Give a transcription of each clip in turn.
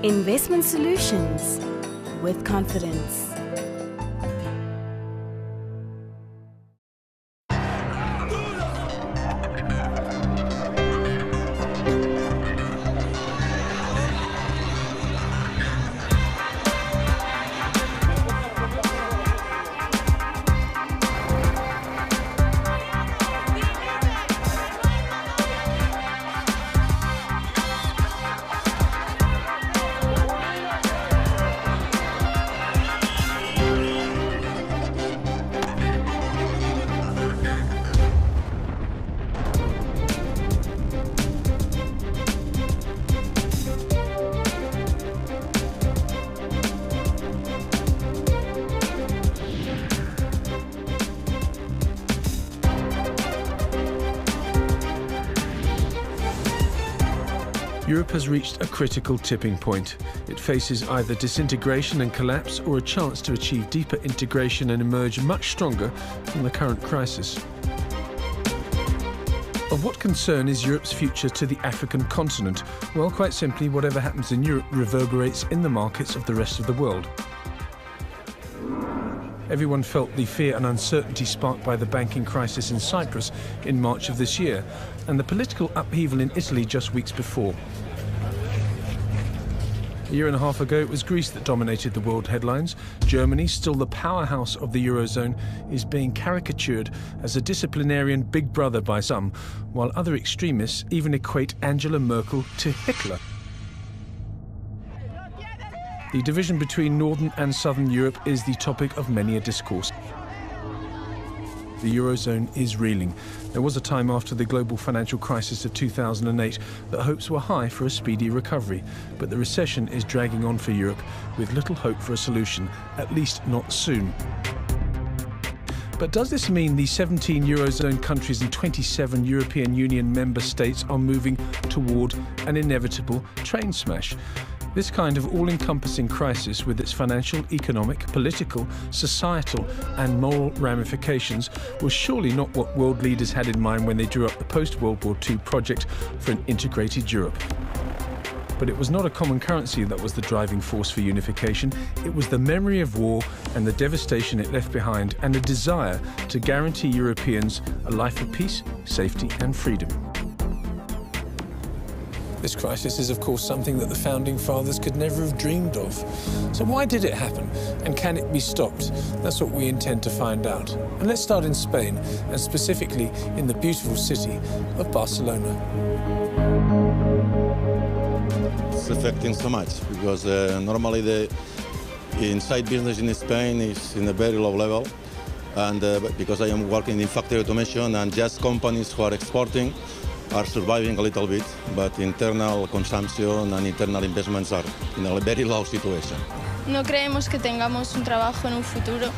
Investment solutions with confidence. Europe has reached a critical tipping point. It faces either disintegration and collapse or a chance to achieve deeper integration and emerge much stronger from the current crisis. Of what concern is Europe's future to the African continent? Well, quite simply, whatever happens in Europe reverberates in the markets of the rest of the world. Everyone felt the fear and uncertainty sparked by the banking crisis in Cyprus in March of this year, and the political upheaval in Italy just weeks before. A year and a half ago, it was Greece that dominated the world headlines. Germany, still the powerhouse of the Eurozone, is being caricatured as a disciplinarian big brother by some, while other extremists even equate Angela Merkel to Hitler. The division between Northern and Southern Europe is the topic of many a discourse. The Eurozone is reeling. There was a time after the global financial crisis of 2008 that hopes were high for a speedy recovery, but the recession is dragging on for Europe with little hope for a solution, at least not soon. But does this mean the 17 Eurozone countries and 27 European Union member states are moving toward an inevitable train smash? This kind of all-encompassing crisis, with its financial, economic, political, societal and moral ramifications, was surely not what world leaders had in mind when they drew up the post-World War II project for an integrated Europe. But it was not a common currency that was the driving force for unification. It was the memory of war and the devastation it left behind, and a desire to guarantee Europeans a life of peace, safety and freedom. This crisis is, of course, something that the Founding Fathers could never have dreamed of. So why did it happen? And can it be stopped? That's what we intend to find out. And let's start in Spain, and specifically in the beautiful city of Barcelona. It's affecting so much because normally the inside business in Spain is in a very low level. And because I am working in factory automation, and just companies who are exporting are surviving a little bit, but internal consumption and internal investments are in a very low situation. No creemos que tengamos un trabajo en un futuro.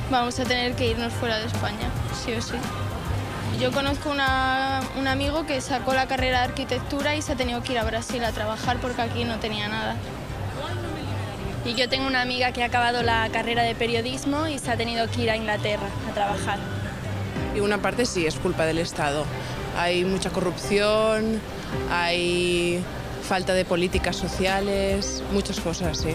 Vamos a tener que irnos fuera de España, sí o sí. Yo conozco un amigo que sacó la carrera de arquitectura y se ha tenido que ir a Brasil a trabajar porque aquí no tenía nada. Y yo tengo una amiga que ha acabado la carrera de periodismo y se ha tenido que ir a Inglaterra a trabajar. Y una parte sí, es culpa del Estado. Hay mucha corrupción, hay falta de políticas sociales, muchas cosas, sí.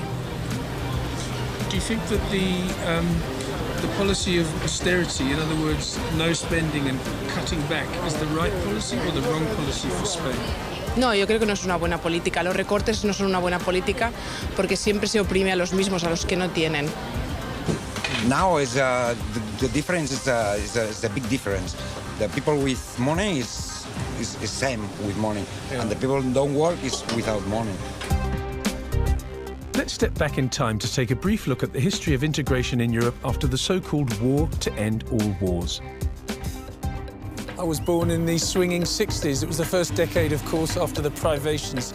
Do you think that the policy of austerity, in other words, no spending and cutting back, is the right policy or the wrong policy for Spain? No, yo creo que no es una buena política. Los recortes no son una buena política porque siempre se oprime a los mismos, a los que no tienen. Now the difference is a big difference. The people with money is same with money, yeah. And the people who don't work is without money. Let's step back in time to take a brief look at the history of integration in Europe after the so-called war to end all wars. I was born in the swinging 60s. It was the first decade, of course, after the privations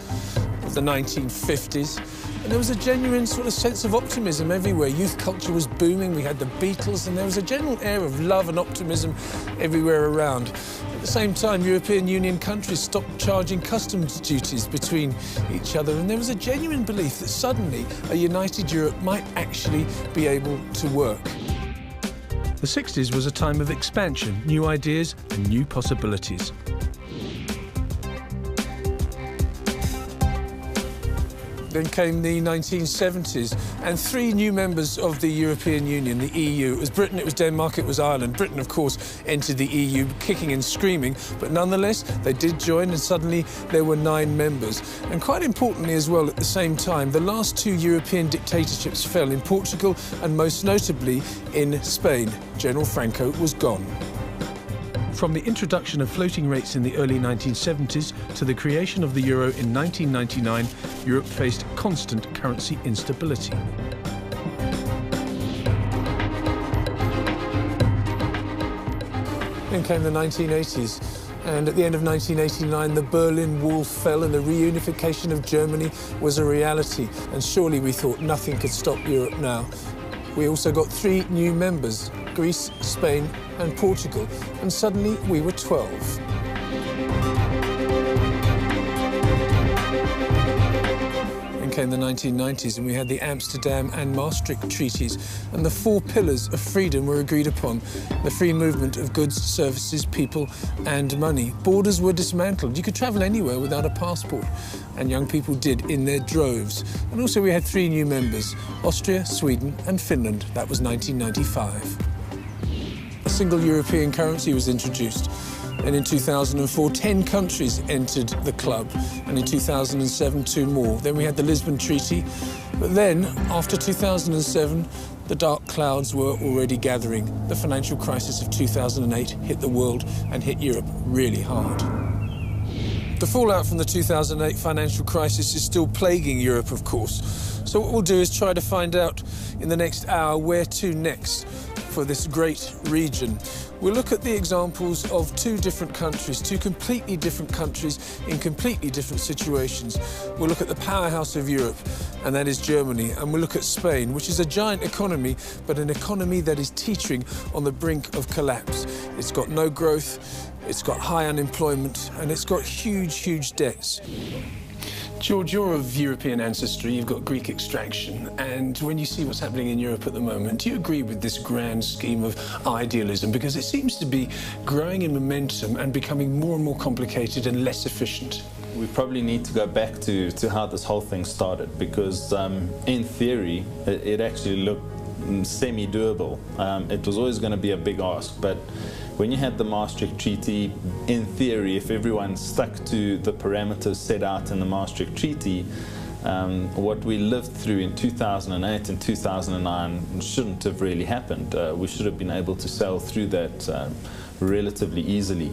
of the 1950s. And there was a genuine sort of sense of optimism everywhere. Youth culture was booming, we had the Beatles, and there was a general air of love and optimism everywhere around. At the same time, European Union countries stopped charging customs duties between each other, and there was a genuine belief that suddenly a united Europe might actually be able to work. The 60s was a time of expansion, new ideas and new possibilities. Then came the 1970s, and 3 new members of the European Union, the EU. It was Britain, it was Denmark, it was Ireland. Britain, of course, entered the EU kicking and screaming, but nonetheless, they did join, and suddenly there were 9 members. And quite importantly as well, at the same time, the last 2 European dictatorships fell in Portugal and most notably in Spain. General Franco was gone. From the introduction of floating rates in the early 1970s to the creation of the euro in 1999, Europe faced constant currency instability. Then came the 1980s, and at the end of 1989, the Berlin Wall fell and the reunification of Germany was a reality. And surely we thought nothing could stop Europe now. We also got 3 new members, Greece, Spain and Portugal, and suddenly we were 12. Then came the 1990s and we had the Amsterdam and Maastricht treaties, and the 4 pillars of freedom were agreed upon: the free movement of goods, services, people and money. Borders were dismantled. You could travel anywhere without a passport, and young people did in their droves. And also we had 3 new members, Austria, Sweden and Finland. That was 1995. A single European currency was introduced, and in 2004 10 countries entered the club, and in 2007 2 more. Then we had the Lisbon Treaty, but then after 2007 the dark clouds were already gathering. The financial crisis of 2008 hit the world and hit Europe really hard. The fallout from the 2008 financial crisis is still plaguing Europe, of course. So what we'll do is try to find out in the next hour where to next for this great region. We'll look at the examples of 2 different countries, 2 completely different countries in completely different situations. We'll look at the powerhouse of Europe, and that is Germany, and we'll look at Spain, which is a giant economy, but an economy that is teetering on the brink of collapse. It's got no growth, it's got high unemployment, and it's got huge, huge debts. George, you're of European ancestry, you've got Greek extraction, and when you see what's happening in Europe at the moment, do you agree with this grand scheme of idealism? Because it seems to be growing in momentum and becoming more and more complicated and less efficient. We probably need to go back to how this whole thing started, because in theory, it actually looked semi-doable. It was always going to be a big ask, but when you had the Maastricht Treaty, in theory, if everyone stuck to the parameters set out in the Maastricht Treaty, what we lived through in 2008 and 2009 shouldn't have really happened. We should have been able to sail through that relatively easily.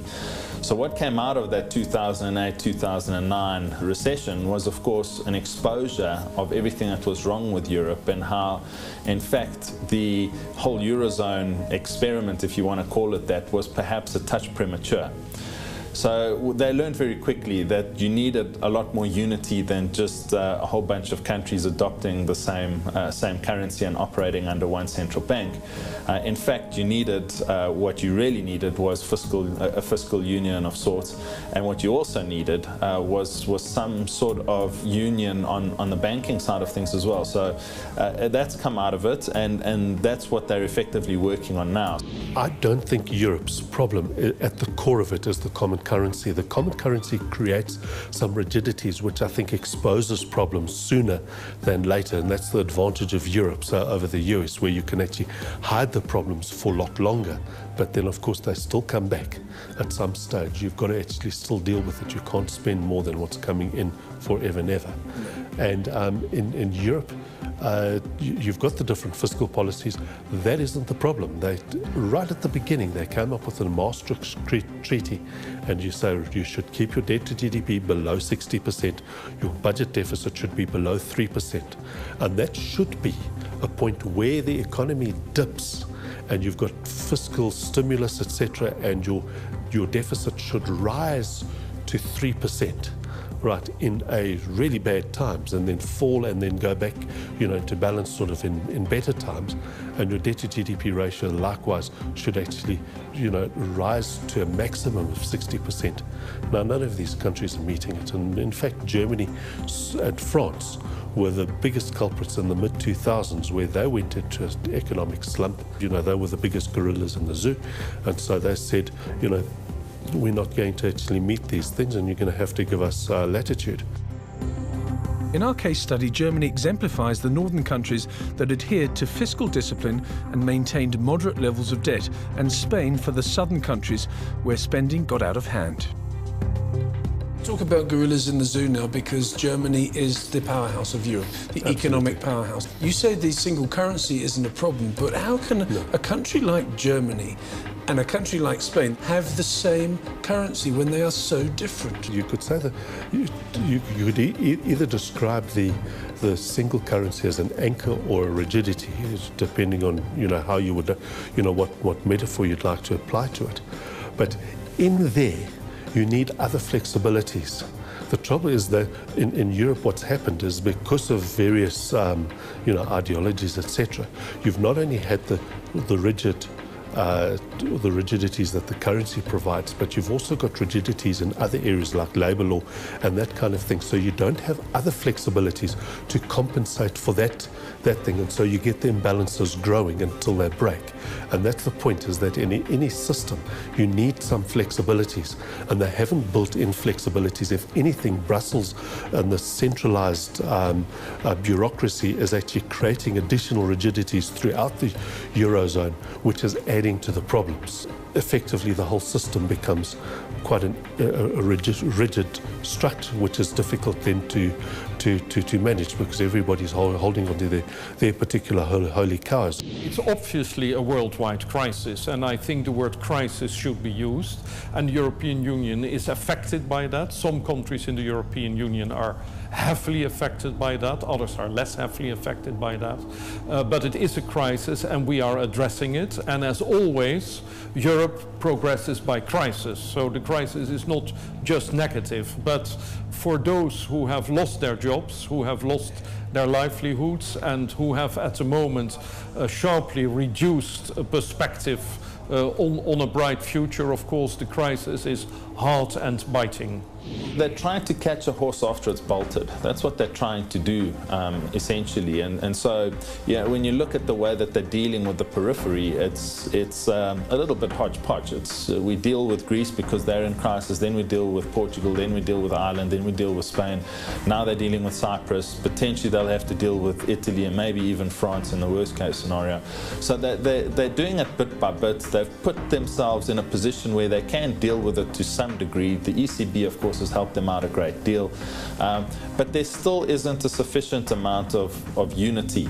So what came out of that 2008-2009 recession was, of course, an exposure of everything that was wrong with Europe, and how, in fact, the whole Eurozone experiment, if you want to call it that, was perhaps a touch premature. So they learned very quickly that you needed a lot more unity than just a whole bunch of countries adopting the same currency and operating under one central bank. In fact, you needed, what you really needed was a fiscal union of sorts, and what you also needed was some sort of union on the banking side of things as well. So that's come out of it, and that's what they're effectively working on now. I don't think Europe's problem at the core of it is the common currency. The common currency creates some rigidities which I think exposes problems sooner than later, and that's the advantage of Europe. So over the US, where you can actually hide the problems for a lot longer, but then of course they still come back at some stage. You've got to actually still deal with it. You can't spend more than what's coming in forever and ever. And in Europe, you've got the different fiscal policies. That isn't the problem. Right at the beginning, they came up with a Maastricht Treaty, and you say you should keep your debt to GDP below 60%. Your budget deficit should be below 3%. And that should be a point where the economy dips and you've got fiscal stimulus, etc., and your deficit should rise to 3%. Right, in a really bad times, and then fall and then go back, to balance sort of in better times. And your debt to GDP ratio likewise should actually, rise to a maximum of 60%. Now, none of these countries are meeting it. And in fact, Germany and France were the biggest culprits in the mid-2000s, where they went into an economic slump. They were the biggest gorillas in the zoo. And so they said, we're not going to actually meet these things, and you're going to have to give us latitude. In our case study, Germany exemplifies the northern countries that adhered to fiscal discipline and maintained moderate levels of debt, and Spain for the southern countries where spending got out of hand. Talk about gorillas in the zoo now, because Germany is the powerhouse of Europe, the economic powerhouse. You say the single currency isn't a problem, but how can a country like Germany and a country like Spain have the same currency when they are so different? You could say that you could either describe the single currency as an anchor or a rigidity, depending on how you would what metaphor you'd like to apply to it. But in there, you need other flexibilities. The trouble is that in Europe, what's happened is because of various, ideologies, etc., you've not only had the rigidities that the currency provides, but you've also got rigidities in other areas like labour law and that kind of thing. So you don't have other flexibilities to compensate for that thing, and so you get the imbalances growing until they break. And that's the point, is that in any system you need some flexibilities, and they haven't built in flexibilities. If anything, Brussels and the centralised bureaucracy is actually creating additional rigidities throughout the Eurozone, which is adding to the problems. Effectively, the whole system becomes quite a rigid structure, which is difficult then to manage, because everybody's holding on to their particular holy cows. It's obviously a worldwide crisis, and I think the word crisis should be used, and the European Union is affected by that. Some countries in the European Union are heavily affected by that, others are less heavily affected by that. But it is a crisis, and we are addressing it, and as always, Europe progresses by crisis. So the crisis is not just negative, but for those who have lost their jobs, who have lost their livelihoods, and who have at the moment a sharply reduced perspective on a bright future, of course, the crisis is hard and biting. They're trying to catch a horse after it's bolted. That's what they're trying to do, essentially. And so, yeah, when you look at the way that they're dealing with the periphery, it's a little bit hodgepodge. We deal with Greece because they're in crisis, then we deal with Portugal, then we deal with Ireland, then we deal with Spain. Now they're dealing with Cyprus. Potentially they'll have to deal with Italy and maybe even France in the worst case scenario. So they're doing it bit by bit. They've put themselves in a position where they can deal with it to some degree. The ECB, of course, has helped them out a great deal, but there still isn't a sufficient amount of unity,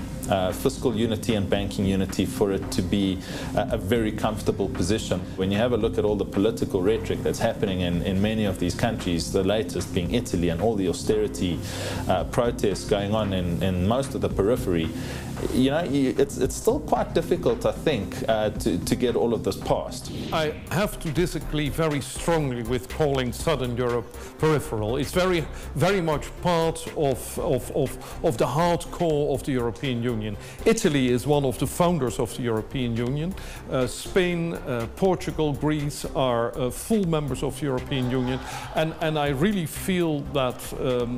fiscal unity and banking unity, for it to be a very comfortable position. When you have a look at all the political rhetoric that's happening in many of these countries, the latest being Italy, and all the austerity protests going on in most of the periphery, it's still quite difficult, I think, to get all of this passed. I have to disagree very strongly with calling Southern Europe peripheral. It's very, very much part of the hardcore of the European Union. Italy is one of the founders of the European Union. Spain, Portugal, Greece are full members of the European Union, and I really feel that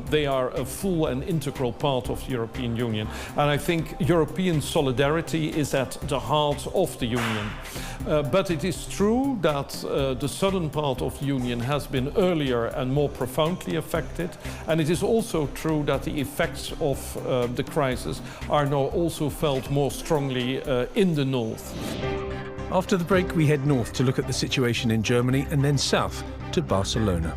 they are a full and integral part of the European Union. And I think European solidarity is at the heart of the Union. But it is true that the southern part of the Union has been earlier and more profoundly affected, and it is also true that the effects of the crisis are now also felt more strongly in the north. After the break, we head north to look at the situation in Germany, and then south to Barcelona.